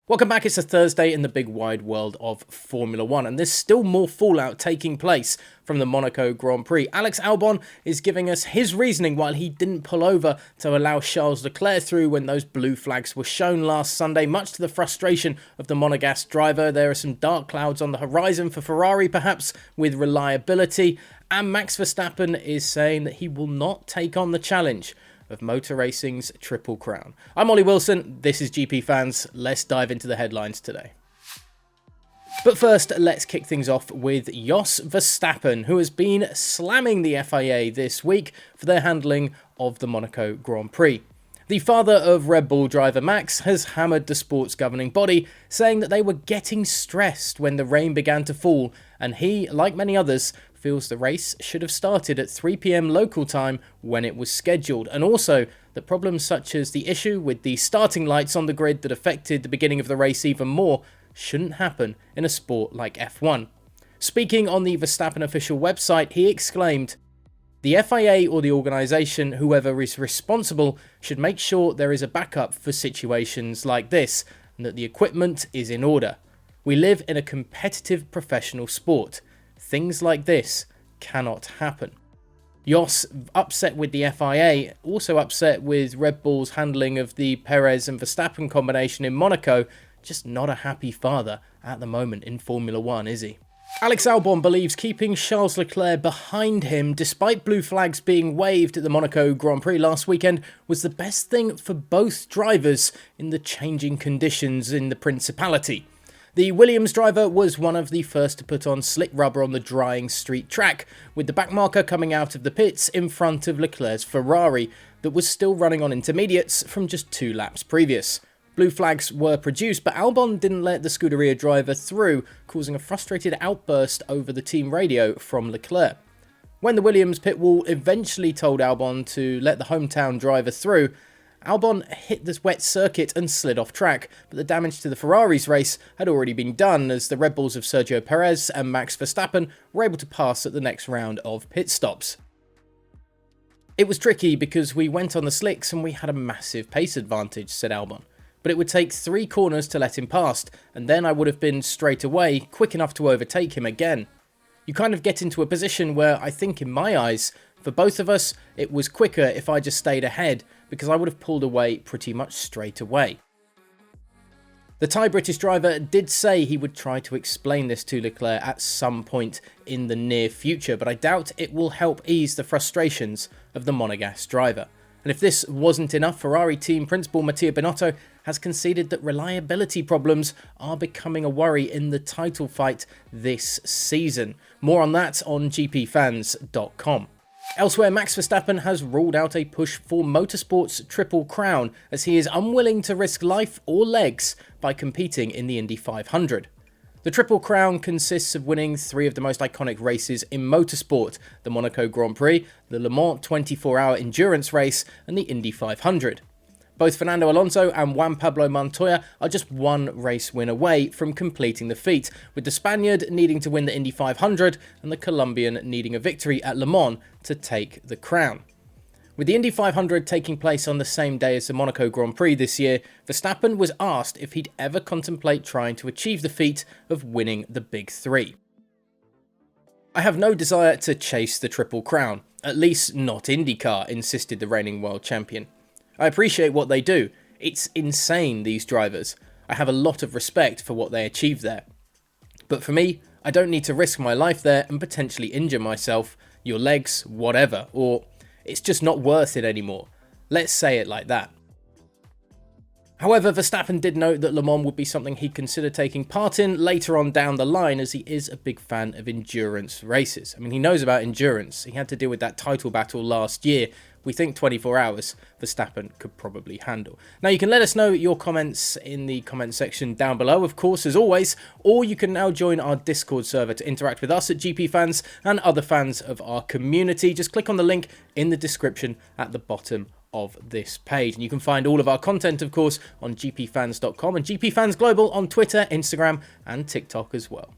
Welcome back, it's a Thursday in the big wide world of Formula 1, and there's still more fallout taking place from the Monaco Grand Prix. Alex Albon is giving us his reasoning why he didn't pull over to allow Charles Leclerc through when those blue flags were shown last Sunday, much to the frustration of the Monegasque driver. There are some dark clouds on the horizon for Ferrari, perhaps with reliability, and Max Verstappen is saying that he will not take on the challenge of motor racing's Triple Crown. I'm Ollie Wilson, this is GP Fans. Let's dive into the headlines today. But first, let's kick things off with Jos Verstappen, who has been slamming the FIA this week for their handling of the Monaco Grand Prix. The father of Red Bull driver Max has hammered the sport's governing body, saying that they were getting stressed when the rain began to fall, and he, like many others, feels the race should have started at 3 PM local time when it was scheduled, and also that problems such as the issue with the starting lights on the grid that affected the beginning of the race even more shouldn't happen in a sport like F1. Speaking on the Verstappen official website, he exclaimed, "The FIA or the organisation, whoever is responsible, should make sure there is a backup for situations like this and that the equipment is in order. We live in a competitive professional sport. Things like this cannot happen." Jos, upset with the FIA, also upset with Red Bull's handling of the Perez and Verstappen combination in Monaco. Just not a happy father at the moment in Formula 1, is he? Alex Albon believes keeping Charles Leclerc behind him, despite blue flags being waved at the Monaco Grand Prix last weekend, was the best thing for both drivers in the changing conditions in the Principality. The Williams driver was one of the first to put on slick rubber on the drying street track, with the backmarker coming out of the pits in front of Leclerc's Ferrari that was still running on intermediates from just 2 laps previous. Blue flags were produced, but Albon didn't let the Scuderia driver through, causing a frustrated outburst over the team radio from Leclerc. When the Williams pit wall eventually told Albon to let the hometown driver through, Albon hit this wet circuit and slid off track, but the damage to the Ferrari's race had already been done as the Red Bulls of Sergio Perez and Max Verstappen were able to pass at the next round of pit stops. "It was tricky because we went on the slicks and we had a massive pace advantage," said Albon. "But it would take 3 corners to let him past, and then I would have been straight away, quick enough to overtake him again. You kind of get into a position where I think in my eyes, for both of us, it was quicker if I just stayed ahead, because I would have pulled away pretty much straight away." The Thai British driver did say he would try to explain this to Leclerc at some point in the near future, but I doubt it will help ease the frustrations of the Monegasque driver. And if this wasn't enough, Ferrari team principal Mattia Binotto has conceded that reliability problems are becoming a worry in the title fight this season. More on that on gpfans.com. Elsewhere, Max Verstappen has ruled out a push for motorsport's Triple Crown as he is unwilling to risk life or legs by competing in the Indy 500. The Triple Crown consists of winning 3 of the most iconic races in motorsport: the Monaco Grand Prix, the Le Mans 24-hour endurance race, and the Indy 500. Both Fernando Alonso and Juan Pablo Montoya are just 1 race win away from completing the feat, with the Spaniard needing to win the Indy 500 and the Colombian needing a victory at Le Mans to take the crown. With the Indy 500 taking place on the same day as the Monaco Grand Prix this year, Verstappen was asked if he'd ever contemplate trying to achieve the feat of winning the Big 3. "I have no desire to chase the Triple Crown, at least not IndyCar," insisted the reigning world champion. "I appreciate what they do. It's insane, these drivers. I have a lot of respect for what they achieve there. But for me, I don't need to risk my life there and potentially injure myself, your legs, whatever, or it's just not worth it anymore. Let's say it like that." However, Verstappen did note that Le Mans would be something he'd consider taking part in later on down the line, as he is a big fan of endurance races. I mean, he knows about endurance. He had to deal with that title battle last year. We think 24 hours Verstappen could probably handle. Now, you can let us know your comments in the comment section down below, of course, as always, or you can now join our Discord server to interact with us at GP Fans and other fans of our community. Just click on the link in the description at the bottom of this page, and you can find all of our content, of course, on gpfans.com and GPFans Global on Twitter, Instagram and TikTok as well.